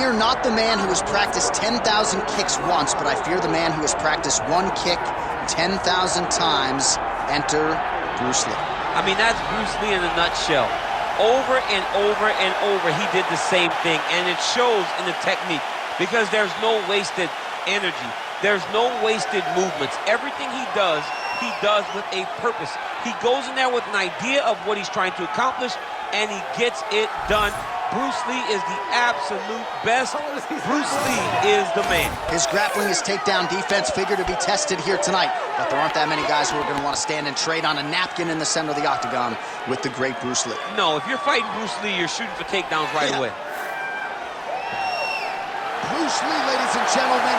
fear not the man who has practiced 10,000 kicks once, but I fear the man who has practiced one kick 10,000 times. Enter Bruce Lee. I mean, that's Bruce Lee in a nutshell. Over and over and over, he did the same thing, and it shows in the technique because there's no wasted energy. There's no wasted movements. Everything he does with a purpose. He goes in there with an idea of what he's trying to accomplish, and he gets it done. Bruce Lee is the absolute best. Bruce Lee is the man. His grappling, his takedown defense figure to be tested here tonight, but there aren't that many guys who are going to want to stand and trade on a napkin in the center of the octagon with the great Bruce Lee. No, if you're fighting Bruce Lee, you're shooting for takedowns right away. Bruce Lee, ladies and gentlemen,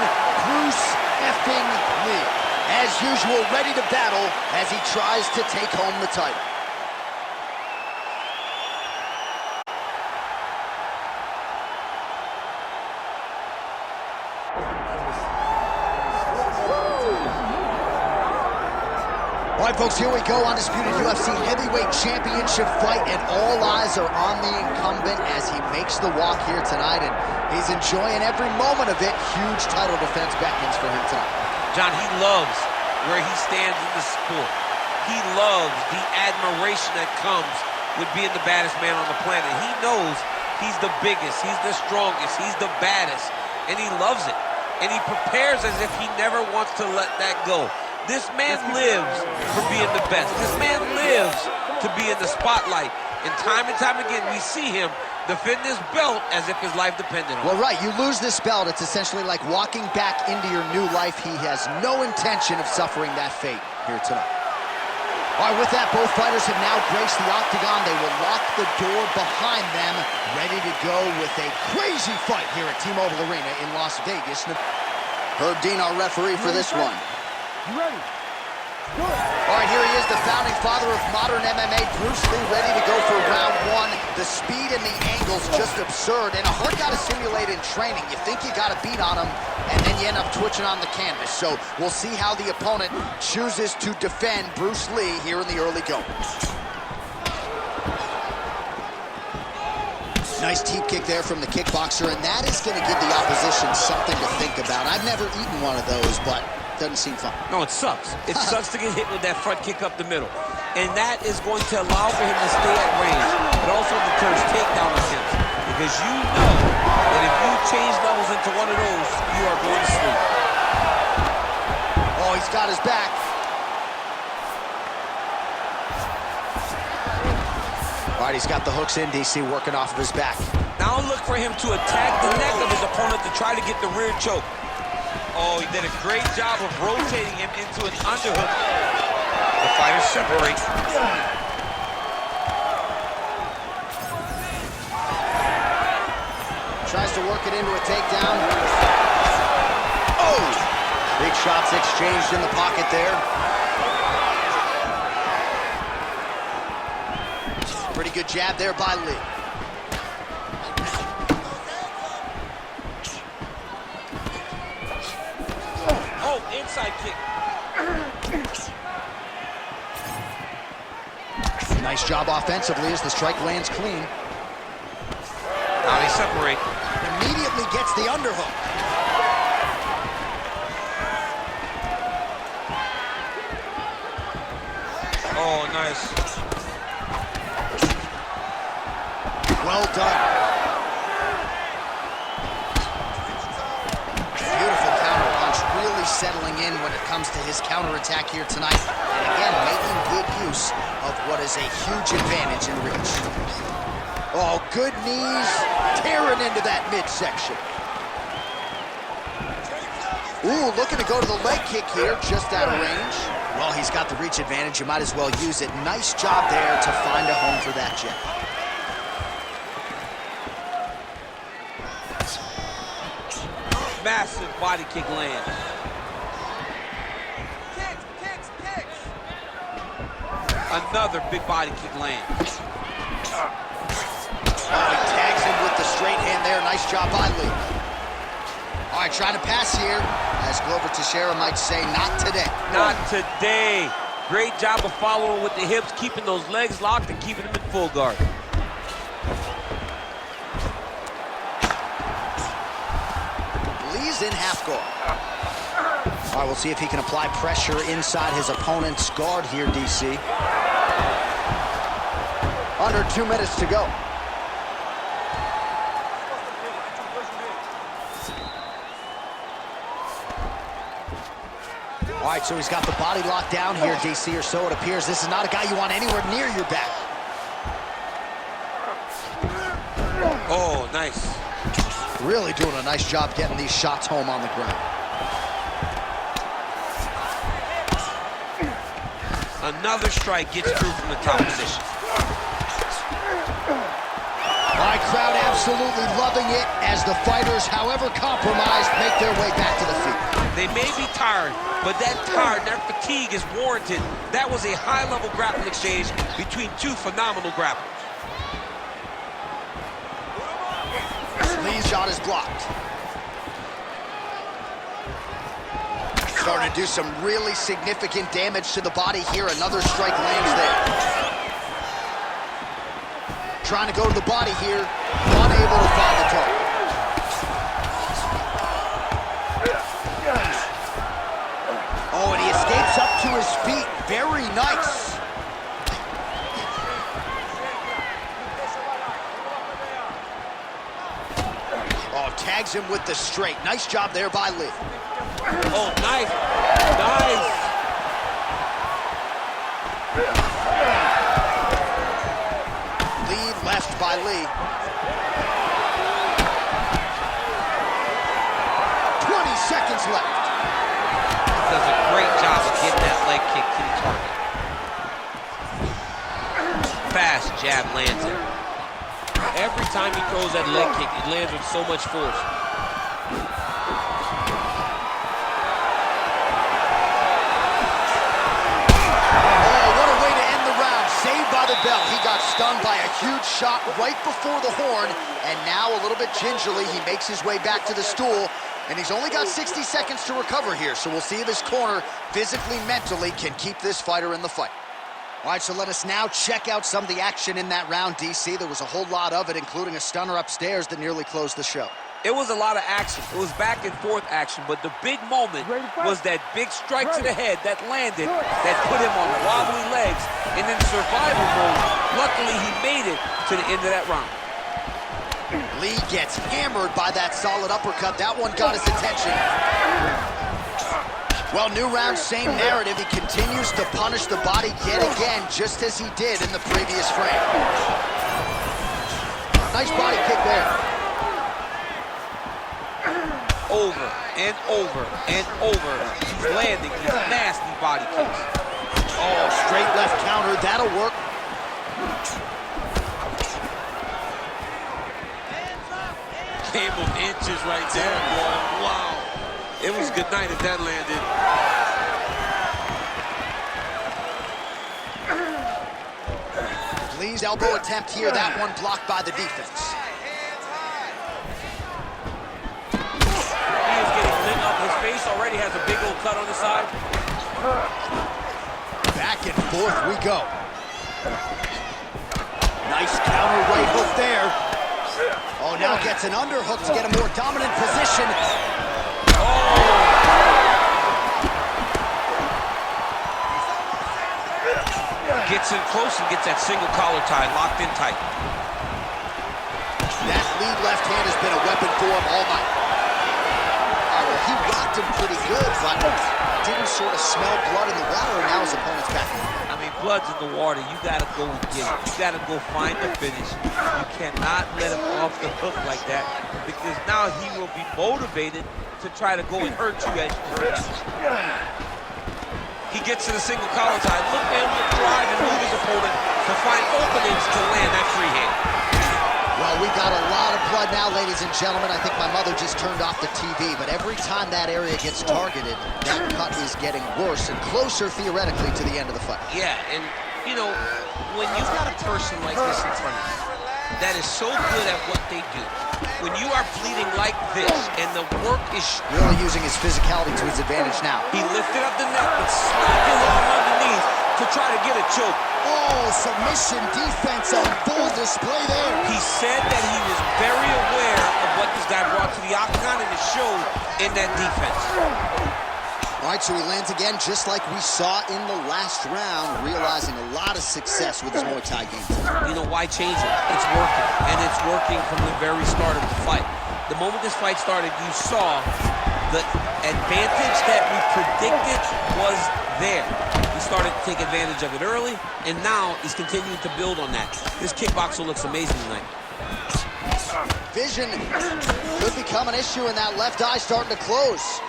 Bruce effing Lee. As usual, ready to battle as he tries to take home the title. All right, folks, here we go. Undisputed UFC heavyweight championship fight, and all eyes are on the incumbent as he makes the walk here tonight, and he's enjoying every moment of it. Huge title defense beckons for him tonight. John, he loves where he stands in the sport. He loves the admiration that comes with being the baddest man on the planet. He knows he's the biggest, he's the strongest, he's the baddest, and he loves it. And he prepares as if he never wants to let that go. This man lives for being the best. This man lives to be in the spotlight. And time again, we see him defend this belt as if his life depended on it. Well, right, you lose this belt, it's essentially like walking back into your new life. He has no intention of suffering that fate here tonight. All right, with that, both fighters have now graced the octagon. They will lock the door behind them, ready to go with a crazy fight here at T-Mobile Arena in Las Vegas. Herb Dean, our referee for this one. You ready? Do it. All right, here he is, the founding father of modern MMA, Bruce Lee, ready to go for round one. The speed and the angles just absurd, and a hard guy to simulate in training. You think you got a beat on him, and then you end up twitching on the canvas. So we'll see how the opponent chooses to defend Bruce Lee here in the early going. Nice teep kick there from the kickboxer, and that is going to give the opposition something to think about. I've never eaten one of those, but doesn't seem fun. No, it sucks. It sucks to get hit with that front kick up the middle. And that is going to allow for him to stay at range, but also deters takedown attempts. Because you know that if you change levels into one of those, you are going to sleep. Oh, he's got his back. All right, he's got the hooks in, DC, working off of his back. Now look for him to attack the neck of his opponent to try to get the rear choke. Oh, he did a great job of rotating him into an underhook. The fighters separate. Tries to work it into a takedown. Oh! Big shots exchanged in the pocket there. Pretty good jab there by Lee. Inside kick. Nice job offensively as the strike lands clean. Now they separate. Immediately gets the underhook. Oh, nice. Well done. Settling in when it comes to his counterattack here tonight. And again, making good use of what is a huge advantage in reach. Oh, good knees, tearing into that midsection. Ooh, looking to go to the leg kick here, just out of range. Well, he's got the reach advantage, you might as well use it. Nice job there to find a home for that jab. Massive body kick land. Another big body kick land. Oh, he tags him with the straight hand there. Nice job by Lee. All right, trying to pass here. As Glover Teixeira might say, not today. Not today. Great job of following with the hips, keeping those legs locked and keeping them in full guard. is in half guard. All right, we'll see if he can apply pressure inside his opponent's guard here, DC. Under 2 minutes to go. All right, so he's got the body locked down here, DC, or so it appears. This is not a guy you want anywhere near your back. Oh, nice. Really doing a nice job getting these shots home on the ground. Another strike gets through from the top position. All right, crowd absolutely loving it as the fighters, however compromised, make their way back to the feet. They may be tired, but that fatigue is warranted. That was a high-level grappling exchange between two phenomenal grapplers. Lee's shot is blocked. Starting to do some really significant damage to the body here. Another strike lands there. Trying to go to the body here, unable to find the target. Oh, and he escapes up to his feet. Very nice. Oh, tags him with the straight. Nice job there by Lee. Oh, nice. Nice. Lead left by Lee. 20 seconds left. Does a great job of getting that leg kick to the target. Fast jab lands it. Every time he throws that leg kick, it lands with so much force. Bell. He got stung by a huge shot right before the horn, and now a little bit gingerly, he makes his way back to the stool, and he's only got 60 seconds to recover here, so we'll see if his corner, physically, mentally, can keep this fighter in the fight. All right, so let us now check out some of the action in that round, DC. There was a whole lot of it, including a stunner upstairs that nearly closed the show. It was a lot of action. It was back and forth action, but the big moment was that big strike to the head that landed, that put him on wobbly legs, and in survival mode, luckily he made it to the end of that round. Lee gets hammered by that solid uppercut. That one got his attention. Well, new round, same narrative. He continues to punish the body yet again, just as he did in the previous frame. Nice body kick there. Over and over and over. He's landing these nasty body kicks. Oh, straight left counter. That'll work. Game of inches right there, boy. Wow. It was good night if that landed. Lee's elbow attempt here. That one blocked by the defense. His face already has a big old cut on the side. Back and forth we go. Nice counter right hook there. Oh, now gets an underhook to get a more dominant position. Oh! Gets in close and gets that single collar tie locked in tight. That lead left hand has been a weapon for him all night. He rocked him pretty good, but didn't sort of smell blood in the water, and now his opponent's back. I mean, blood's in the water. You got to go and get it. You got to go find the finish. You cannot let him off the hook like that, because now he will be motivated to try to go and hurt you as you hurt him. He gets to the single collar tie. Look at him to drive and move his opponent to find openings to land that free hand. Well, we got a lot of blood now, ladies and gentlemen. I think my mother just turned off the TV, but every time that area gets targeted, that cut is getting worse and closer, theoretically, to the end of the fight. Yeah, and, you know, when you've got a person like this in front of you that is so good at what they do, when you are bleeding like this and the work is really using his physicality to his advantage now. He lifted up the neck and slapped his arm underneath to try to get a choke. Oh, submission defense on full display there. He said that he was very aware of what this guy brought to the octagon, and it showed in that defense. All right, so he lands again, just like we saw in the last round, realizing a lot of success with his Muay Thai game. You know, why change it? It's working, and it's working from the very start of the fight. The moment this fight started, you saw the advantage that we predicted was there. He started to take advantage of it early, and now he's continuing to build on that. This kickboxer looks amazing tonight. Vision could become an issue, and that left eye starting to close.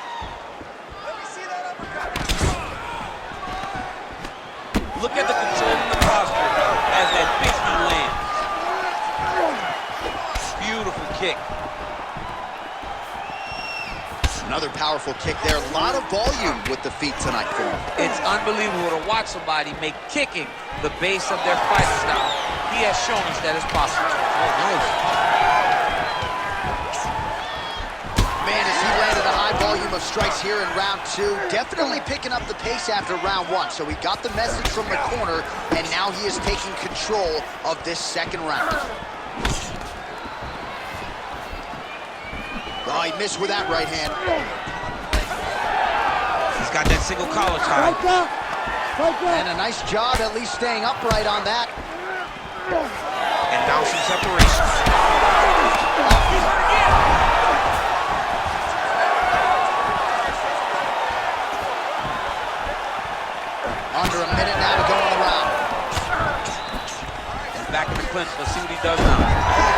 Look at the control in the posture as that big knee lands. Beautiful kick. Another powerful kick there. A lot of volume with the feet tonight for him. It's unbelievable to watch somebody make kicking the base of their fighting style. He has shown us that it's possible. Oh, nice. Man, as he landed a high volume of strikes here in round 2, definitely picking up the pace after round 1. So he got the message from the corner, and now he is taking control of this second round. Oh, he missed with that right hand. He's got that single collar tie. And a nice job at least staying upright on that. And now some separation. Under a minute now to go in the round. And back in the clinch. Let's see what he does now. He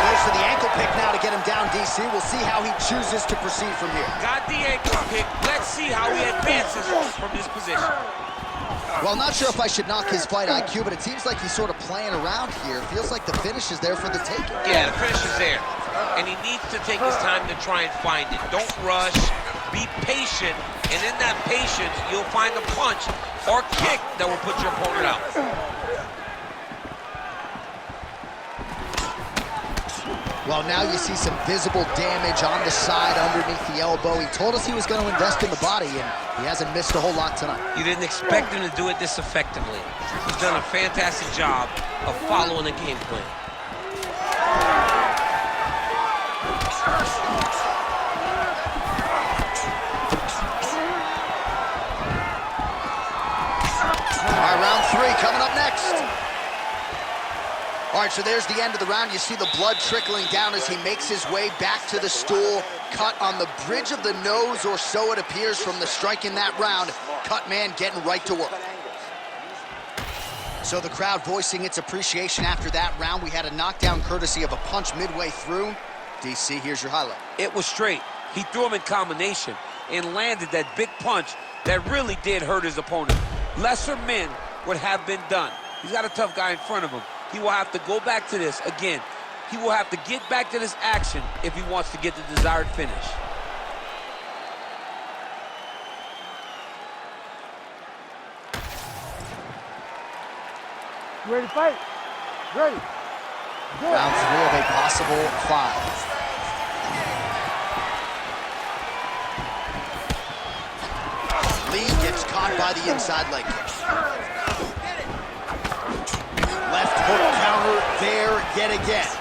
goes for the ankle pick now to get him down, DC. We'll see how he chooses to proceed from here. Got the ankle pick. Let's see how he advances from this position. Well, not sure if I should knock his fight IQ, but it seems like he's sort of playing around here. Feels like the finish is there for the taking. Yeah, the finish is there. And he needs to take his time to try and find it. Don't rush. Be patient. And in that patience, you'll find a punch or kick that will put your opponent out. Well, now you see some visible damage on the side underneath the elbow. He told us he was going to invest in the body, and he hasn't missed a whole lot tonight. You didn't expect him to do it this effectively. He's done a fantastic job of following the game plan. All right, round 3 coming up next. All right, so there's the end of the round. You see the blood trickling down as he makes his way back to the stool. Cut on the bridge of the nose, or so it appears from the strike in that round. Cut man getting right to work. So the crowd voicing its appreciation after that round. We had a knockdown courtesy of a punch midway through. DC, here's your highlight. It was straight. He threw him in combination and landed that big punch that really did hurt his opponent. Lesser men would have been done. He's got a tough guy in front of him. He will have to go back to this. Again, he will have to get back to this action if he wants to get the desired finish. You ready to fight? Ready. Go. Round 3 of a possible 5. Lee gets caught by the inside leg kick. Left hook counter there yet again.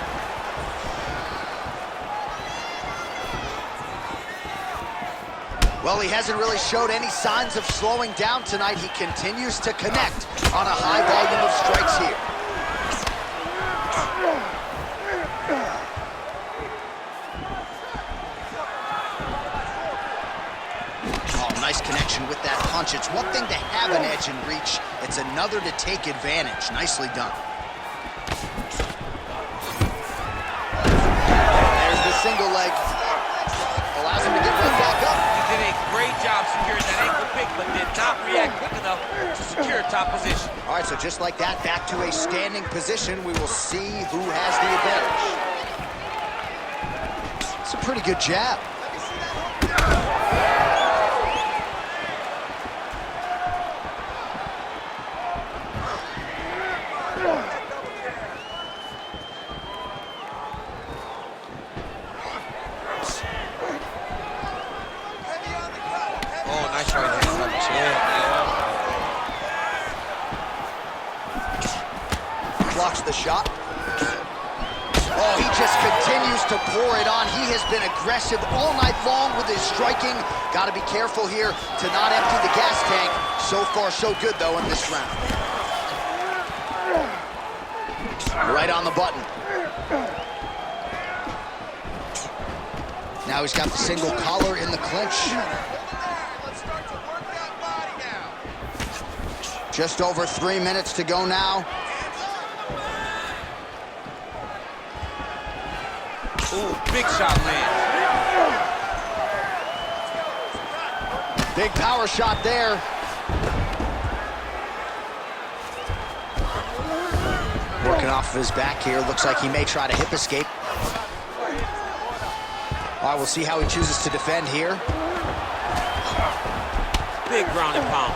Well, he hasn't really showed any signs of slowing down tonight. He continues to connect on a high volume of strikes here. Oh, nice connection with that punch. It's one thing to have an edge and reach. It's another to take advantage. Nicely done. There's the single leg. Allows him to get right back up. He did a great job securing that ankle pick, but did not react quick enough to secure top position. All right, so just like that, back to a standing position. We will see who has the advantage. It's a pretty good jab. Oh, nice right hand touch. Blocks the shot. Oh, Oh, he just continues to pour it on. He has been aggressive all night long with his striking. Got to be careful here to not empty the gas tank. So far, so good, though, in this round. Right on the button. Now he's got the single collar in the clinch. Let's start to work that body now. Just over 3 minutes to go now. Ooh, big shot lands. Big power shot there. Working off of his back here. Looks like he may try to hip escape. All right, we'll see how he chooses to defend here. Big ground and pound.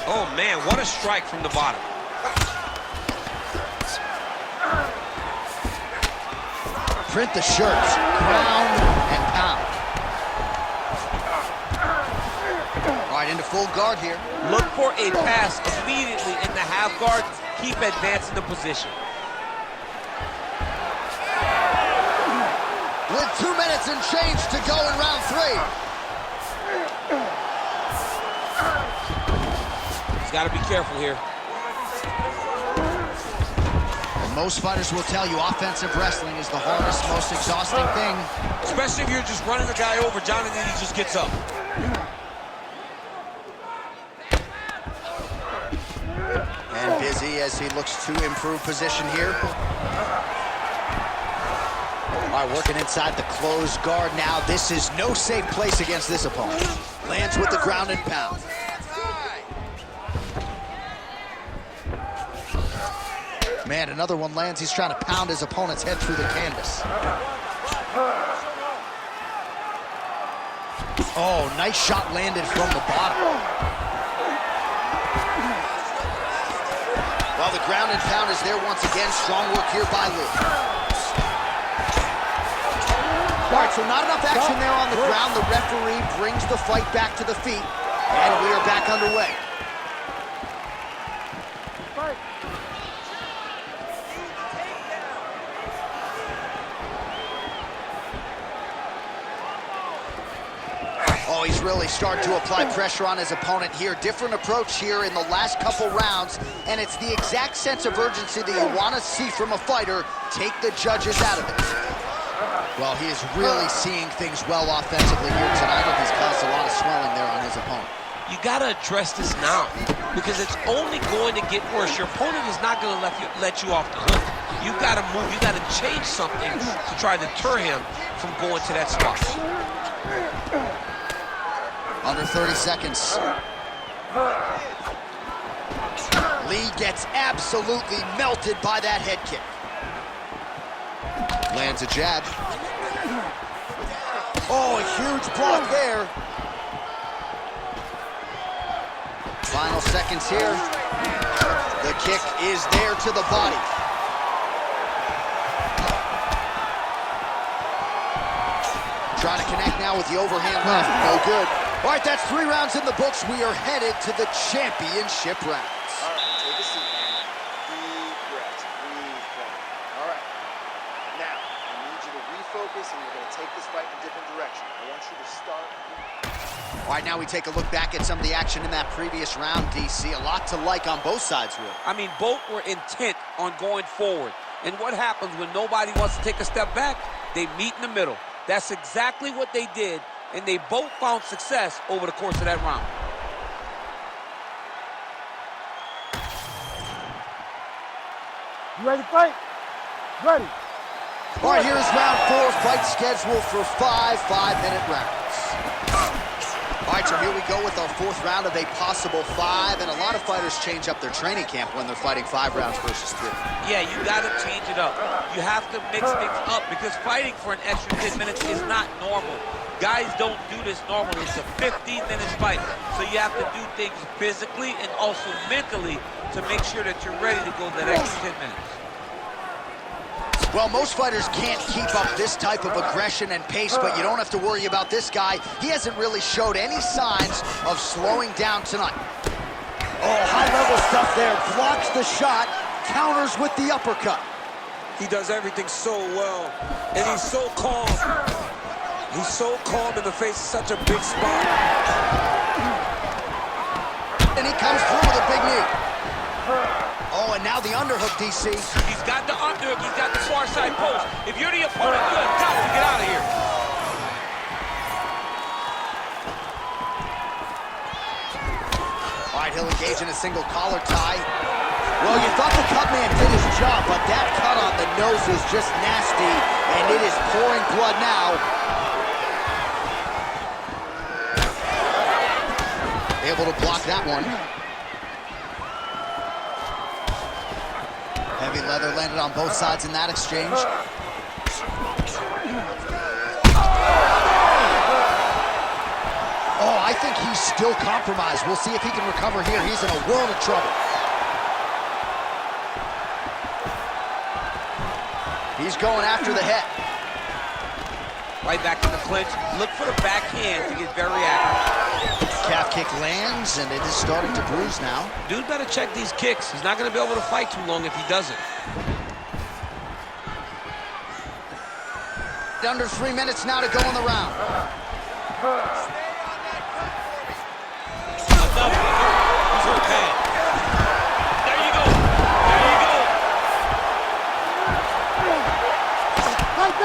Oh, man, what a strike from the bottom. Print the shirts, ground and pound. All right, into full guard here. Look for a pass immediately in the half guard. Keep advancing the position. With 2 minutes and change to go in round 3. He's got to be careful here. Most fighters will tell you offensive wrestling is the hardest, most exhausting thing. Especially if you're just running the guy over, John, and then he just gets up. And busy as he looks to improve position here. All right, working inside the closed guard now. This is no safe place against this opponent. Lands with the ground and pound. Man, another one lands. He's trying to pound his opponent's head through the canvas. Oh, nice shot landed from the bottom. Well, the ground and pound is there once again. Strong work here by Lee. All right, so not enough action there on the ground. The referee brings the fight back to the feet, and we are back underway. Oh, he's really starting to apply pressure on his opponent here. Different approach here in the last couple rounds, and it's the exact sense of urgency that you want to see from a fighter. Take the judges out of it. Well, he is really seeing things well offensively here tonight, and he's caused a lot of swelling there on his opponent. You got to address this now because it's only going to get worse. Your opponent is not going to let you off the hook. You got to move. You got to change something to try to deter him from going to that spot. Under 30 seconds. Lee gets absolutely melted by that head kick. Lands a jab. Oh, a huge block there. Final seconds here. The kick is there to the body. Trying to connect now with the overhand left. No good. All right, that's 3 rounds in the books. We are headed to the championship rounds. All right, take a seat, man. Deep breath. Breathe, brother. All right. Now, I need you to refocus, and we're going to take this fight in a different direction. I want you to start. All right, now we take a look back at some of the action in that previous round, DC. A lot to like on both sides, really. I mean, both were intent on going forward. And what happens when nobody wants to take a step back? They meet in the middle. That's exactly what they did, and they both found success over the course of that round. You ready to fight? Ready. All right, here's round 4. Fight scheduled for 5 5-minute rounds. All right, so here we go with our 4th round of a possible 5, and a lot of fighters change up their training camp when they're fighting 5 rounds versus 3. Yeah, you got to change it up. You have to mix things up because fighting for an extra 10 minutes is not normal. Guys don't do this normally. It's a 15-minute fight, so you have to do things physically and also mentally to make sure that you're ready to go that extra 10 minutes. Well, most fighters can't keep up this type of aggression and pace, but you don't have to worry about this guy. He hasn't really showed any signs of slowing down tonight. Oh, high-level stuff there. Blocks the shot, counters with the uppercut. He does everything so well, and he's so calm. He's so calm in the face of such a big spot. And he comes through with a big knee. Oh, and now the underhook, DC. He's got the underhook, he's got the far side post. If you're the opponent, you have got to get out of here. All right, he'll engage in a single collar tie. Well, you thought the cut man did his job, but that cut on the nose was just nasty, and it is pouring blood now. Able to block that one. Heavy leather landed on both sides in that exchange. Oh, I think he's still compromised. We'll see if he can recover here. He's in a world of trouble. He's going after the head. Right back in the clinch. Look for the backhand to get very accurate. Calf kick lands, and it is starting to bruise now. Dude better check these kicks. He's not going to be able to fight too long if he doesn't. Under 3 minutes now to go in the round. Enough. He's hurt bad. There you go. There you go.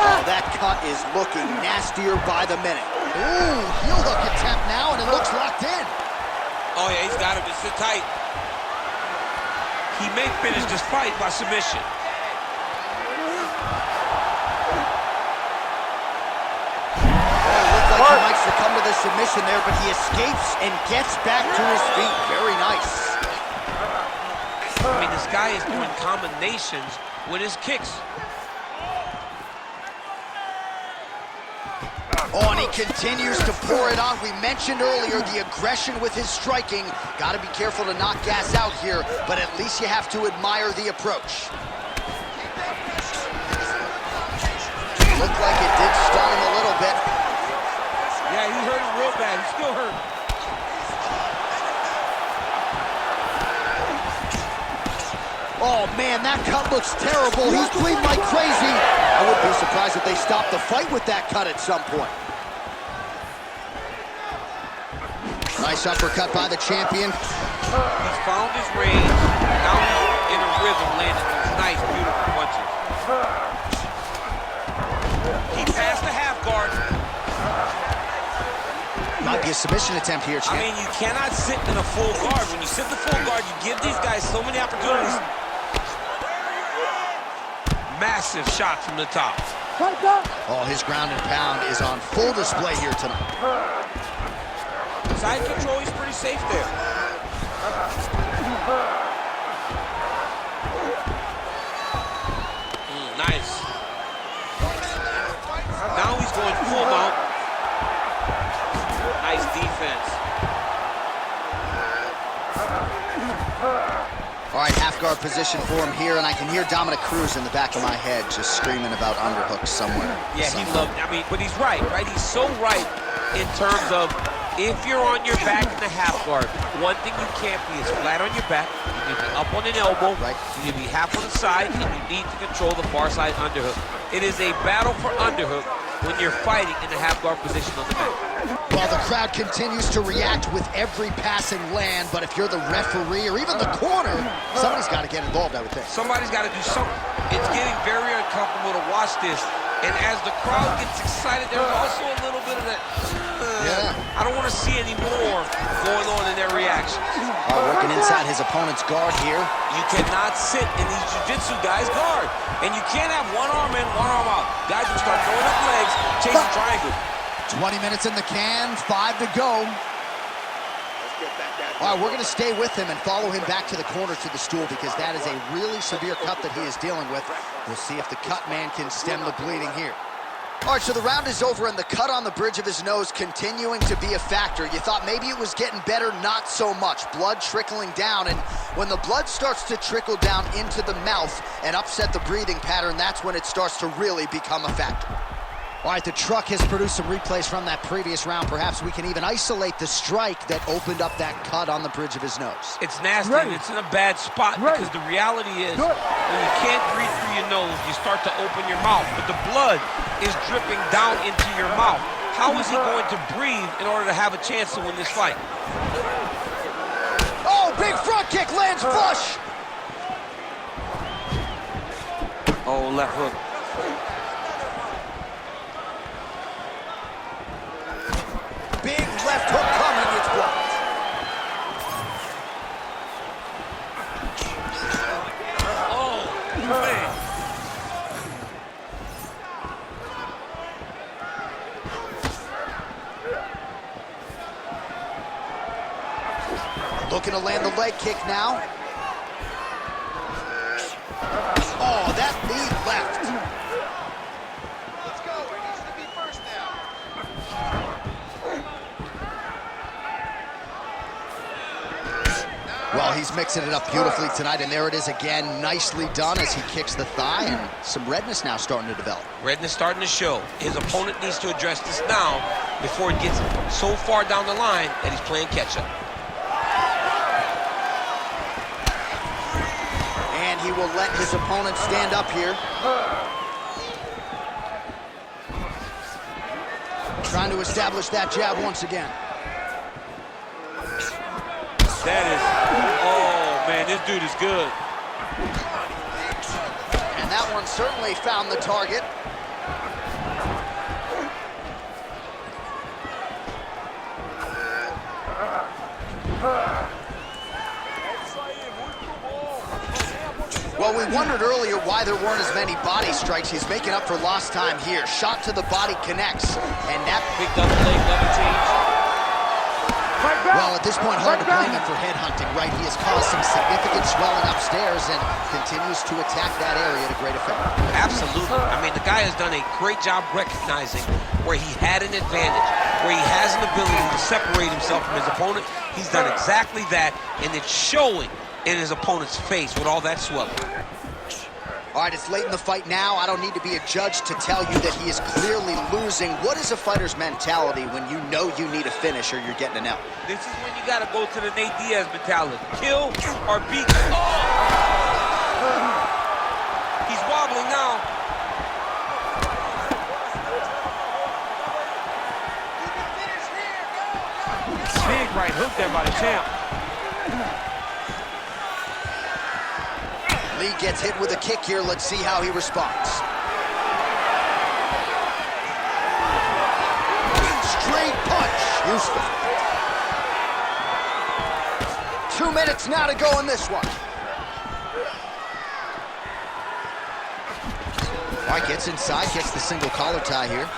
Oh, that cut is looking nastier by the minute. Ooh, heel hook attempt now, and it looks locked in. Oh, yeah, he's got him. It's sit tight. He may finish this fight by submission. Looks like he might succumb to the submission there, but he escapes and gets back to his feet. Very nice. I mean, this guy is doing combinations with his kicks. Oh, and he continues to pour it on. We mentioned earlier the aggression with his striking. Got to be careful to not gas out here, but at least you have to admire the approach. Looked like it did stun him a little bit. Yeah, he hurt him real bad. He's still hurt. Oh, man, that cut looks terrible. He's bleeding like crazy. I wouldn't be surprised if they stopped the fight with that cut at some point. Nice uppercut by the champion. He's found his range. Now he's in a rhythm, landing these nice, beautiful punches. He passed the half guard. Might be a submission attempt here, champ. I mean, you cannot sit in a full guard. When you sit in the full guard, you give these guys so many opportunities. Massive shot from the top. Oh, his ground and pound is on full display here tonight. Side control, he's pretty safe there. Nice. Now he's going full mount. Nice defense. All right, half guard position for him here, and I can hear Dominic Cruz in the back of my head just screaming about underhooks somewhere. Yeah, he loved it. I mean, but he's right? He's so right in terms of if you're on your back in the half guard, one thing you can't be is flat on your back. You need to be up on an elbow. Right. You need to be half on the side, and you need to control the far side underhook. It is a battle for underhook when you're fighting in the half guard position on the back. Well, the crowd continues to react with every passing land, but if you're the referee or even the corner, somebody's got to get involved, I would think. Somebody's got to do something. It's getting very uncomfortable to watch this. And as the crowd gets excited, there's also a little bit of that, I don't want to see any more going on in their reactions. Working inside his opponent's guard here. You cannot sit in these jiu-jitsu guys' guard. And you can't have one arm in, one arm out. Guys will start throwing up legs, chasing triangle. 20 minutes in the can, 5 to go. All right, we're going to stay with him and follow him back to the corner to the stool because that is a really severe cut that he is dealing with. We'll see if the cut man can stem the bleeding here. All right, so the round is over and the cut on the bridge of his nose continuing to be a factor. You thought maybe it was getting better, not so much. Blood trickling down, and when the blood starts to trickle down into the mouth and upset the breathing pattern, that's when it starts to really become a factor. All right, the truck has produced some replays from that previous round. Perhaps we can even isolate the strike that opened up that cut on the bridge of his nose. It's nasty, and it's in a bad spot because the reality is when you can't breathe through your nose, you start to open your mouth, but the blood is dripping down into your mouth. How is he going to breathe in order to have a chance to win this fight? Oh, big front kick lands flush. Oh, left hook. Big left hook coming, it's blocked. Oh, man. Looking to land the leg kick now. Oh, that knee left. Let's go. It needs to be first now. Well, he's mixing it up beautifully tonight, and there it is again. Nicely done as he kicks the thigh, and some redness now starting to develop. Redness starting to show. His opponent needs to address this now before it gets so far down the line that he's playing catch-up. And he will let his opponent stand up here. Trying to establish that jab once again. That is, oh man, this dude is good. And that one certainly found the target. Well, we wondered earlier why there weren't as many body strikes. He's making up for lost time here. Shot to the body connects, and that big double leg, double change. Well, at this point, hard to blame him for headhunting, right? He has caused some significant swelling upstairs and continues to attack that area to great effect. Absolutely. I mean, the guy has done a great job recognizing where he had an advantage, where he has an ability to separate himself from his opponent. He's done exactly that, and it's showing in his opponent's face with all that swelling. All right, it's late in the fight now. I don't need to be a judge to tell you that he is clearly losing. What is a fighter's mentality when you know you need a finish or you're getting an L? This is when you got to go to the Nate Diaz mentality. Kill or beat. Oh! He's wobbling now. Big right hook there by the champ. Lee gets hit with a kick here. Let's see how he responds. Straight punch. Useful. 2 minutes now to go in this one. All right, gets inside, gets the single collar tie here.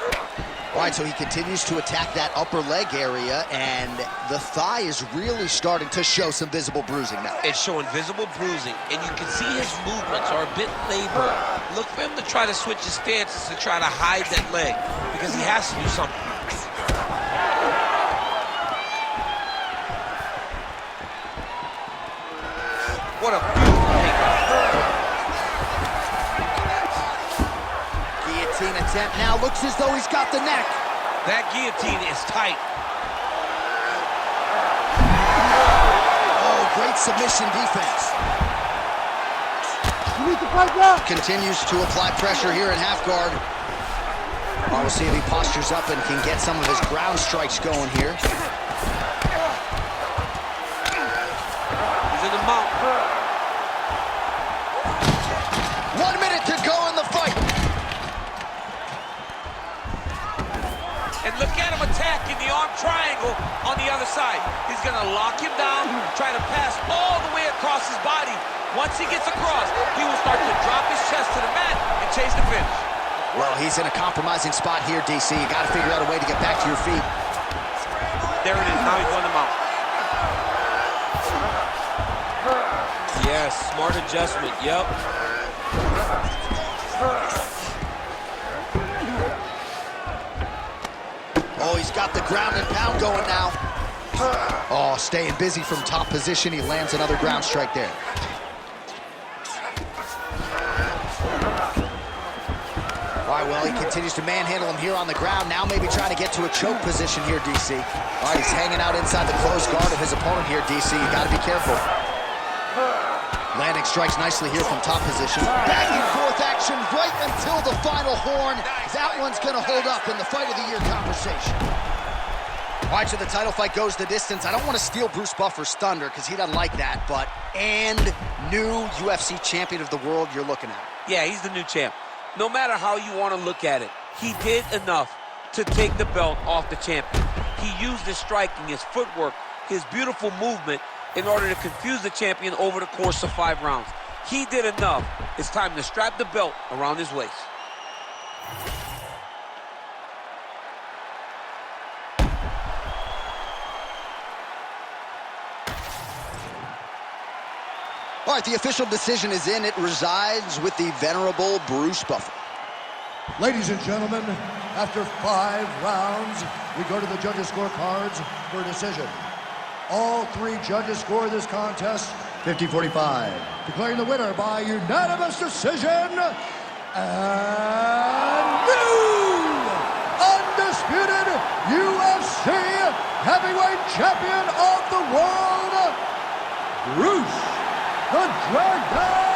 All right, so he continues to attack that upper leg area, and the thigh is really starting to show some visible bruising now. It's showing visible bruising, and you can see his movements are a bit labored. Look for him to try to switch his stances to try to hide that leg, because he has to do something. What a beautiful takedown. Guillotine attempt now. Looks as though he's got the neck. That guillotine is tight. Oh, great submission defense. You need to fight now. Continues to apply pressure here in half guard. We'll see if he postures up and can get some of his ground strikes going here. He's in the mount. 1 minute to go in the fight. And look at him attacking the arm triangle on the other side. He's going to lock him down, try to pass all the way across his body. Once he gets across, he will start to drop his chest to the mat and chase the finish. Well, he's in a compromising spot here, DC. You got to figure out a way to get back to your feet. There it is. Now he's on the mount. Yes, smart adjustment. Yep. Oh, he's got the ground and pound going now. Oh, staying busy from top position. He lands another ground strike there. All right, well, Well, he continues to manhandle him here on the ground. Now maybe trying to get to a choke position here, DC. All right, he's hanging out inside the closed guard of his opponent here, DC. You got to be careful. Landing strikes nicely here from top position. Back and forth action right until the final horn. That one's going to hold up in the fight of the year conversation. All right, so the title fight goes the distance. I don't want to steal Bruce Buffer's thunder because he doesn't like that, but and new UFC champion of the world you're looking at. Yeah, he's the new champ. No matter how you want to look at it, he did enough to take the belt off the champion. He used his striking, his footwork, his beautiful movement in order to confuse the champion over the course of 5 rounds. He did enough. It's time to strap the belt around his waist. All right, the official decision is in. It resides with the venerable Bruce Buffer. Ladies and gentlemen, after 5 rounds, we go to the judges' scorecards for a decision. All 3 judges score this contest 50-45. Declaring the winner by unanimous decision, and new undisputed UFC heavyweight champion of the world, Bruce the Dragon